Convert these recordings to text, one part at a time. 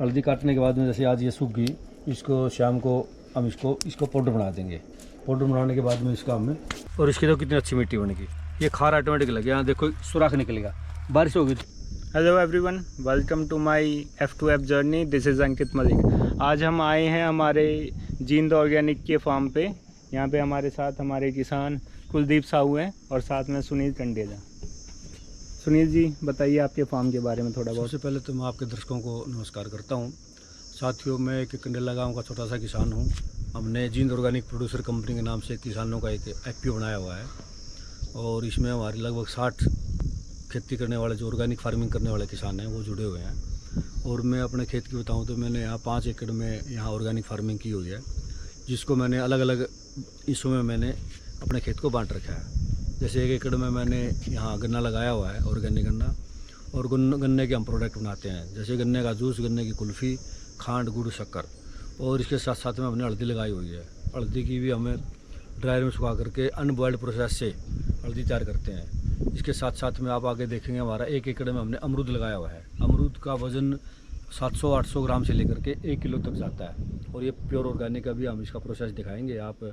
हल्दी काटने के बाद में जैसे आज ये सूख गई, इसको शाम को हम इसको पाउडर बना देंगे। पाउडर बनाने के बाद में इसका हमें, और इसकी तो कितनी अच्छी मिट्टी बनेगी। ये खार ऑटोमेटिक लगे, यहाँ देखो सुराख निकलेगा, बारिश होगी। Hello everyone, welcome to my F2F journey. This is Ankit Malik. आज हम आए हैं हमारे जींद ऑर्गेनिक के फार्म पे। यहाँ पे हमारे साथ हमारे किसान कुलदीप साहू हैं और साथ में सुनील टंडेजा। सुनील जी, बताइए आपके फार्म के बारे में थोड़ा बहुत। सबसे पहले तो मैं आपके दर्शकों को नमस्कार करता हूँ। साथियों, मैं एक कंडेला गाँव का छोटा सा किसान हूँ। हमने जींद ऑर्गेनिक प्रोड्यूसर कंपनी के नाम से किसानों का एक FPO बनाया हुआ है, और इसमें हमारे लगभग 60 खेती करने वाले, जो ऑर्गेनिक फार्मिंग करने वाले किसान हैं, वो जुड़े हुए हैं। और मैं अपने खेत की बताऊं तो मैंने यहाँ 5 एकड़ में यहाँ ऑर्गेनिक फार्मिंग की हुई है, जिसको मैंने अलग अलग हिस्सों में मैंने अपने खेत को बांट रखा है। जैसे 1 एकड़ में मैंने यहाँ गन्ना लगाया हुआ है, ऑर्गेनिक गन्ना, और गन्ने के हम प्रोडक्ट बनाते हैं, जैसे गन्ने का जूस, गन्ने की कुल्फ़ी, खांड, गुड़, शक्कर। और इसके साथ साथ में हमने हल्दी लगाई हुई है। हल्दी की भी हमें ड्रायर में सुखा करके अनबॉयल्ड प्रोसेस से हल्दी तैयार करते हैं। इसके साथ साथ में आप आगे देखेंगे, हमारा 1 एकड़ में हमने अमरूद लगाया हुआ है। अमरूद का वज़न 700-800 ग्राम से लेकर के 1 किलो तक जाता है, और ये प्योर ऑर्गेनिक का भी हम इसका प्रोसेस दिखाएंगे। आप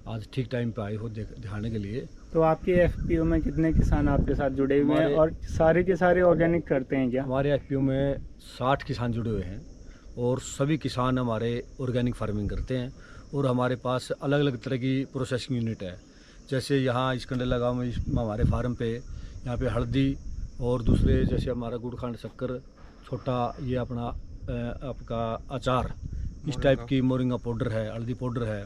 आज ठीक टाइम पे आए हो दिखाने के लिए। तो आपके FPO में कितने किसान आपके साथ जुड़े हुए हैं और सारे के सारे ऑर्गेनिक करते हैं क्या? हमारे FPO में 60 किसान जुड़े हुए हैं, और सभी किसान हमारे ऑर्गेनिक फार्मिंग करते हैं। और हमारे पास अलग अलग तरह की प्रोसेसिंग यूनिट है। जैसे यहाँ इस कंडेला गाँव में हमारे फार्म पे यहाँ पे हल्दी, और दूसरे जैसे हमारा गुड़, खांड, शक्कर, छोटा ये अपना आपका अचार, इस टाइप की मोरिंगा पाउडर है, हल्दी पाउडर है,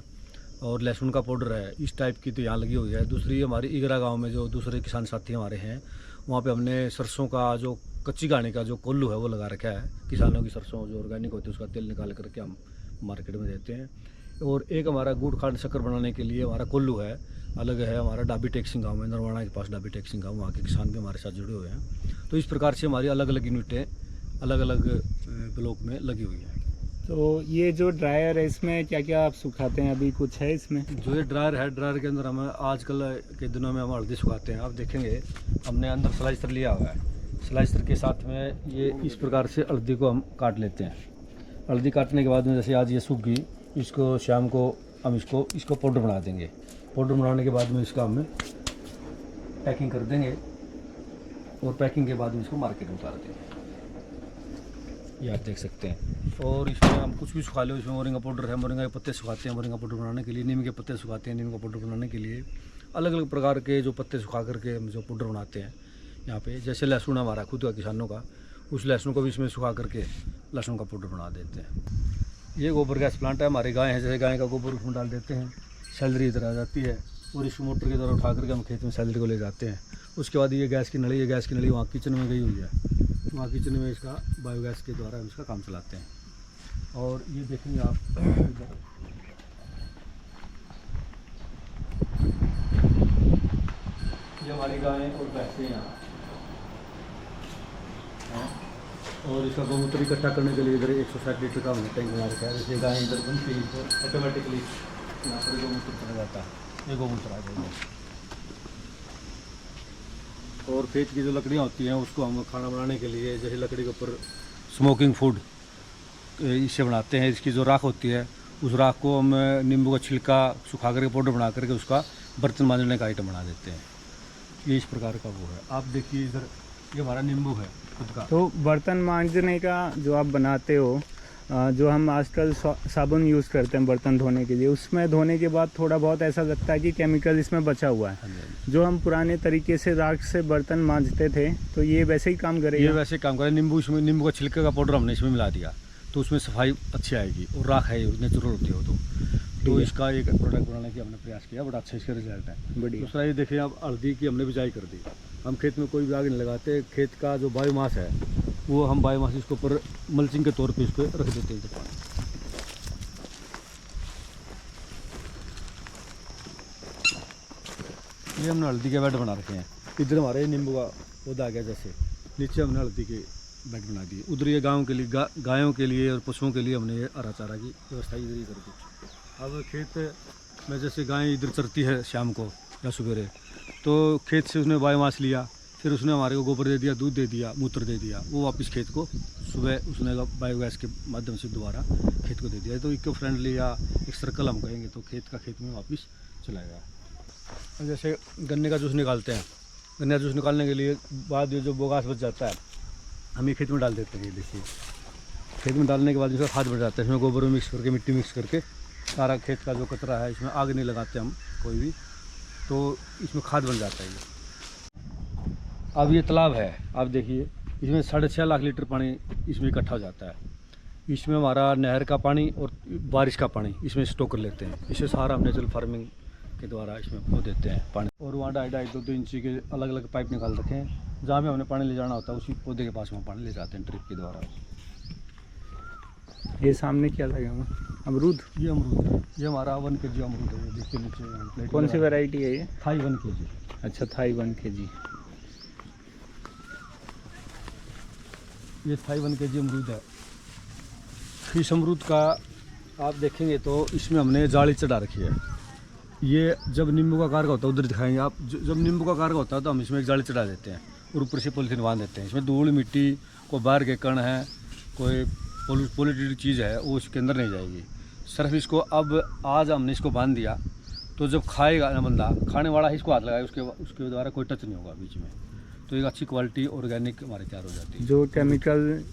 और लहसुन का पाउडर है, इस टाइप की तो यहाँ लगी हुई है। दूसरी हमारी इगरा गाँव में जो दूसरे किसान साथी हमारे हैं, वहाँ पे हमने सरसों का जो कच्ची घानी का जो कोल्लू है वो लगा रखा है। किसानों की सरसों जो ऑर्गेनिक होती है उसका तेल निकाल करके हम मार्केट में देते हैं। और एक हमारा गुड़, खांड, शक्कर बनाने के लिए हमारा कोल्लू है, अलग है हमारा डाबी टेक्सिंग गाँव में, नरवाना के पास डाबी टेक्सिंग गाँव, वहाँ के किसान भी हमारे साथ जुड़े हुए हैं। तो इस प्रकार से हमारी अलग अलग यूनिटें अलग अलग ब्लॉक में लगी हुई हैं। तो ये जो ड्रायर है, इसमें क्या क्या आप सुखाते हैं? अभी कुछ है इसमें? जो ये ड्रायर है, ड्रायर के अंदर हमें आजकल के दिनों में हम हल्दी सुखाते हैं। आप देखेंगे हमने अंदर स्लाइसर लिया हुआ है। स्लाइसर के साथ में ये इस प्रकार से हल्दी को हम काट लेते हैं। हल्दी काटने के बाद में जैसे आज ये सूख गई, इसको शाम को हम इसको पाउडर बना देंगे। पाउडर बनाने के बाद में इसका हमें पैकिंग कर देंगे, और पैकिंग के बाद में इसको मार्केट में उतार देंगे। ये आप देख सकते हैं। और इसमें हम कुछ भी सुखा लो, इसमें मोरिंगा पाउडर है, मोरिंगा के पत्ते सुखाते हैं मोरिंगा पाउडर बनाने के लिए, नीम के पत्ते सुखाते हैं नीम का पाउडर बनाने के लिए। अलग अलग प्रकार के जो पत्ते सुखा करके हम जो पाउडर बनाते हैं यहाँ पे। जैसे लहसुन हमारा खुद का किसानों का, उस लहसुन को भी इसमें सुखा करके लहसुन का पाउडर बना देते हैं। ये गोबर गैस प्लांट है, हमारे गाय हैं, जैसे गाय का गोबर उसमें डाल देते हैं, सैलरी इधर आ जाती है, और इस मोटर के द्वारा उठा करके हम खेत में सैलरी को ले जाते हैं। उसके बाद ये गैस की नली वहाँ किचन में गई हुई है, वहाँ किचन में इसका बायोगैस के द्वारा हम इसका काम चलाते हैं। और ये देखेंगे आप ये हमारी गायें और भैंसें यहाँ, और इसका गोमूत्र इकट्ठा करने के लिए इधर 160 लीटर का हमने टैंक बना रखा है। जैसे गाय इधर बनती है तो ऑटोमेटिकली यहाँ पर गोमूत्र चला जाता है, ये गोमूत्र आ जाएगा। और खेत की जो लकड़ियाँ होती हैं उसको हम खाना बनाने के लिए, जैसे लकड़ी के ऊपर स्मोकिंग फूड इससे बनाते हैं। इसकी जो राख होती है, उस राख को हम नींबू का छिलका सुखा करके पाउडर बना करके उसका बर्तन मांजने का आइटम बना देते हैं। ये इस प्रकार का वो है। आप देखिए इधर, ये हमारा नींबू है खुद का। तो बर्तन मांजने का जो आप बनाते हो, जो हम आजकल साबुन यूज़ करते हैं बर्तन धोने के लिए, उसमें धोने के बाद थोड़ा बहुत ऐसा लगता है कि केमिकल इसमें बचा हुआ है। जो हम पुराने तरीके से राख से बर्तन मांजते थे, तो ये वैसे ही काम करेगा? ये वैसे काम करेगा। नींबू का छिलके का पाउडर हमने इसमें मिला दिया, तो उसमें सफाई अच्छी आएगी, और राख है नेचुरल होती है वो। तो इसका एक प्रोडक्ट बनाने की हमने प्रयास किया, बड़ा अच्छा इसका रिजल्ट है। बढ़िया। दूसरा ये देखिए आप, हल्दी की हमने बिजाई कर दी। हम खेत में कोई भी आग नहीं लगाते, खेत का जो बायोमास है वो हम बायोमास इसके ऊपर मल्चिंग के तौर पे इस पर रख देते हैं। ये हमने हल्दी के बेड बना रखे हैं। इधर हमारे नींबू का पौधा आ गया, जैसे नीचे हमने हल्दी के बेड बना दिए। उधर ये गाँव के लिए गायों के लिए और पशुओं के लिए हमने ये हरा चारा की व्यवस्था इधर ही कर दी। अब खेत में जैसे गाय इधर चरती है शाम को या सवेरे, तो खेत से उसने बायोमास लिया, फिर उसने हमारे को गोबर दे दिया, दूध दे दिया, मूत्र दे दिया, वो वापस खेत को सुबह उसने बायोगैस के माध्यम से दोबारा खेत को दे दिया। तो इको फ्रेंडली या एक सर्कल हम कहेंगे तो खेत का खेत में वापस चला गया। जैसे गन्ने का जूस निकालते हैं, गन्ने का जूस निकालने के लिए बाद ये जो बोगास बच जाता है हम ये खेत में डाल देते हैं। ये देखिए खेत में डालने के बाद इसका खाद बढ़ जाता है, इसमें गोबर में मिक्स करके, मिट्टी मिक्स करके सारा खेत का जो कचरा है, इसमें आग नहीं लगाते हम कोई भी, तो इसमें खाद बन जाता है ये। अब ये तालाब है, आप देखिए इसमें 6.5 लाख लीटर पानी इसमें इकट्ठा हो जाता है। इसमें हमारा नहर का पानी और बारिश का पानी इसमें स्टोक कर लेते हैं। इसे सारा हम नेचुरल फार्मिंग के द्वारा इसमें वो देते हैं पानी। और वहाँ 2.5-2 इंची के अलग अलग पाइप निकाल रखे हैं, जहाँ भी हमने पानी ले जाना होता है उसी पौधे के पास में पानी ले जाते हैं ड्रिप के द्वारा। ये सामने क्या लगा हुआ? अमरूद? ये अमरूद है, ये हमारा 1 kg अमरूद है। ये देखिए नीचे कौन सी वैरायटी है ये? Thai 1 kg। अच्छा, थाई 1 kg। ये थाई 1 kg अमरूद है। इस अमरूद का आप देखेंगे तो इसमें हमने जाली चढ़ा रखी है। ये जब नींबू का आकार का होता है उधर दिखाएंगे आप, जब नींबू का आकार का होता है तो हम इसमें एक जाली चढ़ा देते हैं और ऊपर से पॉलीथीन बांध देते हैं। इसमें धूल मिट्टी को बाहर के कण है, कोई पॉल्यूटेड चीज़ है वो इसके अंदर नहीं जाएगी। सिर्फ इसको अब आज हमने इसको बांध दिया तो जब खाएगा ना बंदा, खाने वाला ही इसको हाथ लगाए, उसके द्वारा कोई टच नहीं होगा बीच में। तो एक अच्छी क्वालिटी ऑर्गेनिक हमारी तैयार हो जाती है। जो केमिकल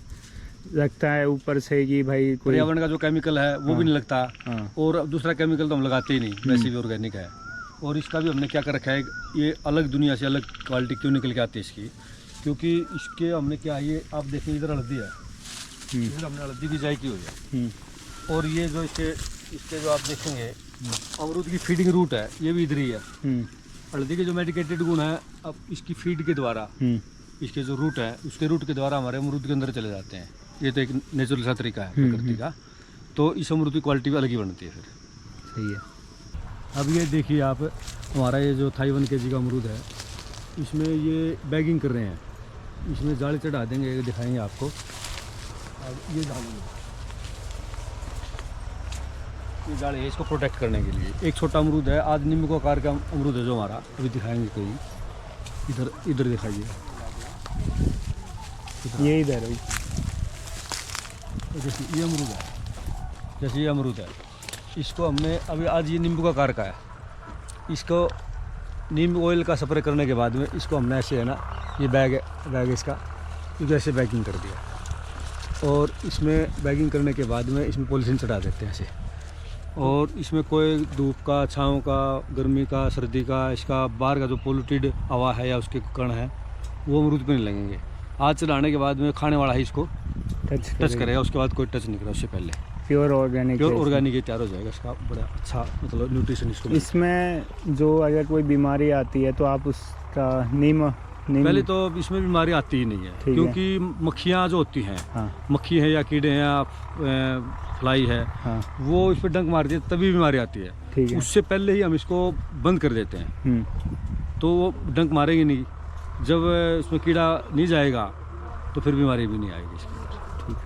लगता है ऊपर से कि भाई कोई पर्यावरण का जो केमिकल है वो भी नहीं लगता। हाँ। और दूसरा केमिकल तो हम लगाते ही नहीं, वैसे भी ऑर्गेनिक है। और इसका भी हमने क्या कर रखा है, ये अलग दुनिया से अलग क्वालिटी क्यों निकल के आती है इसकी, क्योंकि इसके हमने क्या, ये आप देखें इधर हल्दी है, इधर हमने हल्दी की जाई की हुई है। और ये जो इसके जो आप देखेंगे अमरूद की फीडिंग रूट है, ये भी इधर ही है। हल्दी के जो मेडिकेटेड गुण है अब इसकी फीड के द्वारा, इसके जो रूट है उसके रूट के द्वारा हमारे अमरूद के अंदर चले जाते हैं। ये तो एक नेचुरल सा तरीका है प्रकृति का। तो इस अमरूद की क्वालिटी भी अलग ही बनती है फिर। सही है। अब ये देखिए आप, हमारा ये जो थाई 1 kg का अमरूद है, इसमें ये बैगिंग कर रहे हैं, इसमें जाली चढ़ा देंगे, ये दिखाएंगे आपको। अब ये जाली है इसको प्रोटेक्ट करने के लिए। एक छोटा अमरूद है, आज नींबू का आकार का अमरूद है जो हमारा, अभी दिखाएंगे कोई, इधर दिखाइए, ये इधर है। जैसे ये अमरूद है, जैसे ये अमरूद है, इसको हमने अभी आज ये नींबू का आकार का है, इसको नींबू ऑयल का स्प्रे करने के बाद में इसको हमने ऐसे है ना, ये बैग इसका जैसे बैगिंग कर दिया। और इसमें बैगिंग करने के बाद में इसमें पॉलीथीन चढ़ा देते हैं ऐसे। और इसमें कोई धूप का, छाँव का, गर्मी का, सर्दी का, इसका बाहर का जो पोल्यूटेड हवा है या उसके कण है वो अमरूद पे नहीं लगेंगे। आज चलाने के बाद में खाने वाला ही इसको टच करेगा, उसके बाद कोई टच नहीं करेगा। उससे पहले प्योर ऑर्गेनिक ही तैयार हो जाएगा। इसका बड़ा अच्छा मतलब न्यूट्रिशन इसको। इसमें जो अगर कोई बीमारी आती है तो आप उसका नीम पहले तो इसमें बीमारी आती ही नहीं है, क्योंकि मक्खियाँ जो होती हैं, हाँ। मक्खी है या कीड़े हैं या फ्लाई है, हाँ। वो इस पर डंक मारती है तभी बीमारी आती है। उससे पहले ही हम इसको बंद कर देते हैं तो वो डंक मारेगी नहीं। जब इसमें कीड़ा नहीं जाएगा तो फिर बीमारी भी नहीं आएगी इसके अंदर। ठीक।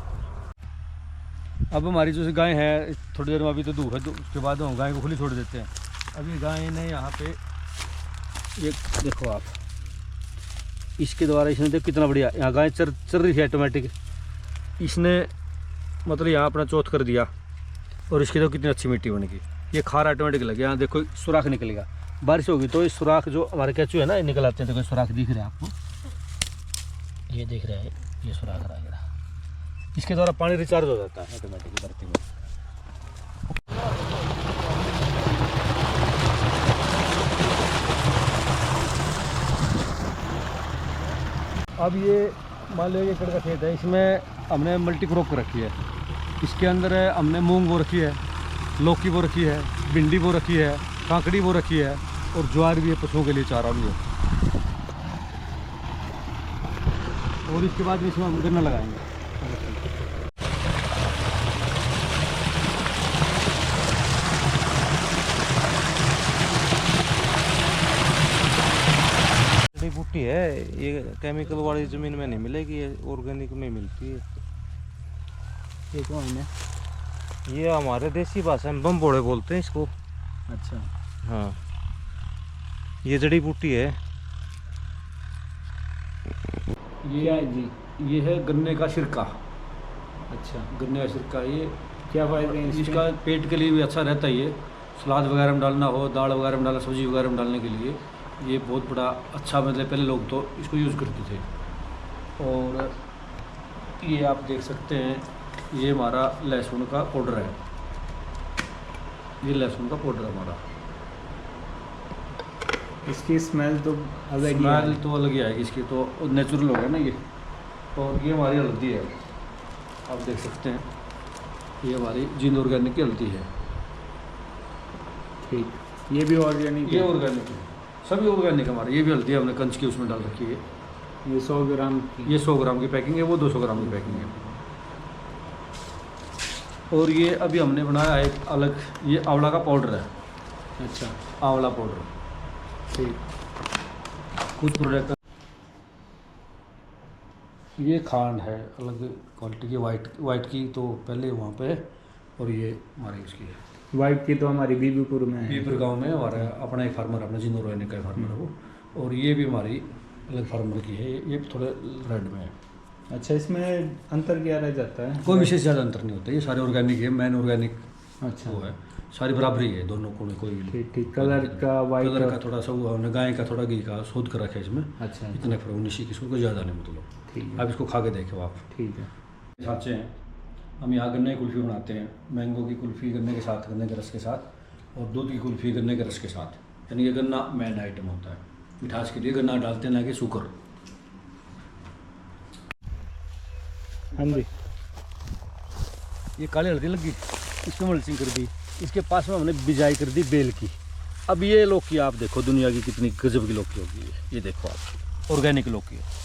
अब हमारी जो गाय है, थोड़ी देर में अभी तो धूप है, तो उसके बाद हम गाय को खुली छोड़ देते हैं। अभी गाय ने यहाँ पे ये देखो आप, इसके द्वारा इसने देखो कितना बढ़िया यहाँ गाय चल रही है ऑटोमेटिक। इसने मतलब यहाँ अपना चौथ कर दिया और इसकी तो कितनी अच्छी मिट्टी बनेगी। ये खारा ऑटोमेटिक लगे, यहाँ देखो सुराख निकलेगा, बारिश होगी तो इस सुराख जो हमारे केंचू है ना ये निकल आते हैं। देखो सुराख दिख रहे हैं आपको, ये दिख रहा है, ये सुराख रहा। इसके द्वारा पानी रिचार्ज हो जाता है ऑटोमेटिक धरती में। अब ये मान लो एकड़ का खेत है, इसमें हमने मल्टी क्रॉप कर रखी है। इसके अंदर हमने मूंग बो रखी है, लौकी बो रखी है, भिंडी बो रखी है, काकड़ी बो रखी है और ज्वार भी है, पशुओं के लिए चारा भी है। और इसके बाद इसमें हम गन्ना लगाएंगे। जड़ी बूटी है, ये केमिकल वाली ज़मीन में नहीं मिलेगी, ये ऑर्गेनिक में मिलती है। ये कौन है? ये हमारे देसी भाषा में बम्बोड़े बोलते हैं इसको। अच्छा, हाँ, ये जड़ी बूटी है। क्या है जी? ये है गन्ने का सिरका। अच्छा, गन्ने का सिरका ये क्या फ़ायदे हैं इसके? इसका पेट के लिए भी अच्छा रहता है। ये सलाद वगैरह में डालना हो, दाल वगैरह में डालना, सब्जी वगैरह में डालने के लिए ये बहुत बड़ा अच्छा, मतलब पहले लोग तो इसको यूज़ करते थे। और ये आप देख सकते हैं, ये हमारा लहसुन का पाउडर है। ये लहसुन का पाउडर हमारा, इसकी स्मेल तो अलग ही स्मेल है। तो अलग ही आएगी इसकी, तो नेचुरल हो गया ना ये। और ये हमारी हल्दी है, आप देख सकते हैं, ये हमारी जिंद ऑर्गेनिक की हल्दी है। ठीक, ये भी ऑर्गेनिक ये है। ऑर्गेनिक है, सभी ऑर्गेनिक हमारे। ये भी हल्दी हमने कंच की उसमें डाल रखी है। ये 100 ग्राम की। ये 100 ग्राम की पैकिंग है, वो 200 ग्राम की पैकिंग है। और ये अभी हमने बनाया है एक अलग, ये आंवला का पाउडर है। अच्छा, आंवला पाउडर, ठीक। कुछ प्रोडक्ट। ये खांड है अलग क्वालिटी की, वाइट की तो पहले वहाँ पे है, और ये हमारी उसकी है। वाइट की तो हमारी बीबीपुर में है। पीपर गांव में हमारा अपना एक फार्मर, अपना जिंदूर रहने का फार्मर है वो। और ये भी हमारी अलग फार्मर की है, ये थोड़े रेड में है। अच्छा, इसमें अंतर क्या रह जाता है? कोई विशेष ज़्यादा अंतर नहीं होता, ये सारे ऑर्गेनिक है, मैन ऑर्गेनिक अच्छा, वो है, सारी बराबरी है दोनों को में, कोई भी ठीक ठीक। कलर का वाइट कलर का थोड़ा सा वो हमने गाय का थोड़ा घी का शोध कर रखा है इसमें। अच्छा, इतने फर्क 19 की, कोई ज़्यादा नहीं मतलब। ठीक है, आप इसको खा के देखो आप। ठीक है। साँचे हैं, हम यहाँ गन्ने की कुल्फ़ी बनाते हैं। मैंगो की कुल्फ़ी गन्ने के साथ, गन्ने के रस के साथ, और दूध की कुल्फ़ी गन्ने के रस के साथ। यानी ये गन्ना मेन आइटम होता है, मिठास के लिए गन्ना डालते हैं, ना कि शुगर। हाँ जी, ये काली हल्दी लगी, इसमें मल्चिंग कर दी, इसके पास में हमने बिजाई कर दी बेल की। अब ये लौकी आप देखो, दुनिया की कितनी गजब की लौकी होगी ये देखो आप, ऑर्गेनिक लौकी है।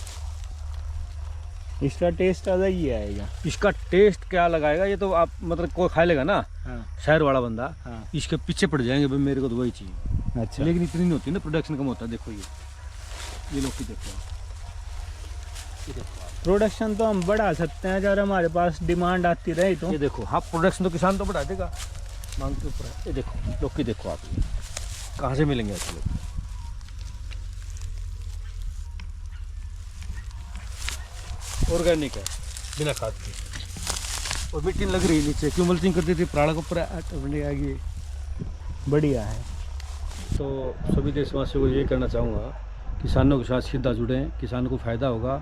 इसका टेस्ट अलग ही आएगा। इसका टेस्ट क्या लगाएगा, ये तो आप मतलब कोई खा लेगा ना, हाँ, शहर वाला बंदा, हाँ। इसके पीछे पड़ जाएंगे, भाई मेरे को तो वही चाहिए। अच्छा, लेकिन इतनी नहीं होती ना, प्रोडक्शन कम होता है। देखो ये लौकी देखो आप, ये देखो आप, प्रोडक्शन तो हम बढ़ा सकते हैं अगर हमारे पास डिमांड आती रही तो। ये देखो। हाँ, प्रोडक्शन तो किसान तो बढ़ा देगा, मांग के ऊपर है। ये देखो लौकी देखो आप, ये कहाँ से मिलेंगे ऐसे लोग। ऑर्गेनिक है, बिना खाद के। और मिट्टी लग रही है नीचे, क्यों मल्चिंग कर दी थी, प्राण के ऊपर ऑटोमेटिक आ गई। बढ़िया है। तो सभी देशवासियों को ये कहना चाहूँगा, किसानों के साथ सीधा जुड़ें, किसान को फ़ायदा होगा।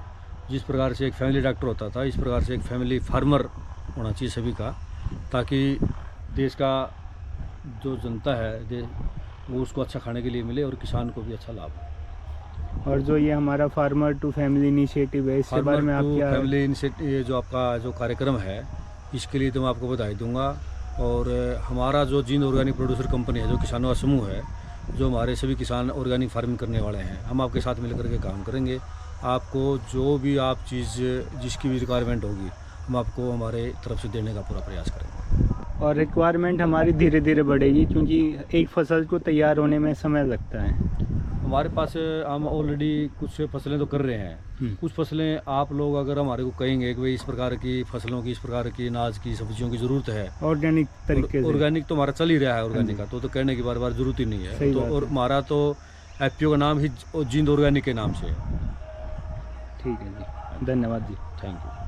जिस प्रकार से एक फैमिली डॉक्टर होता था, इस प्रकार से एक फैमिली फार्मर होना चाहिए सभी का, ताकि देश का जो जनता है वो उसको अच्छा खाने के लिए मिले, और किसान को भी अच्छा लाभ। और जो ये हमारा फार्मर टू फैमिली इनिशिएटिव है, इसके बारे में आप क्या? फैमिली इनिशिएटिव, ये जो आपका जो कार्यक्रम है, इसके लिए तो मैं आपको बधाई दूंगा। और हमारा जो जिंद ऑर्गेनिक प्रोड्यूसर कंपनी है, जो किसानों का समूह है, जो हमारे सभी किसान ऑर्गेनिक फार्मिंग करने वाले हैं, हम आपके साथ मिलकर के काम करेंगे। आपको जो भी आप चीज़, जिसकी भी रिक्वायरमेंट होगी, हम आपको हमारे तरफ से देने का पूरा प्रयास करेंगे। और रिक्वायरमेंट हमारी धीरे धीरे बढ़ेगी, क्योंकि एक फसल को तैयार होने में समय लगता है। हमारे पास हम ऑलरेडी कुछ फसलें तो कर रहे हैं, कुछ फसलें आप लोग अगर हमारे को कहेंगे कि भाई इस प्रकार की फसलों की, इस प्रकार की अनाज की, सब्जियों की ज़रूरत है, ऑर्गेनिक तरीके से। ऑर्गेनिक तो हमारा चल ही रहा है ऑर्गेनिक का, तो कहने की बार बार ज़रूरत ही नहीं है। सही तो बात और है। हमारा तो एफपीओ का नाम ही जिंद ऑर्गेनिक के नाम से है। ठीक है जी, धन्यवाद जी। Thank you.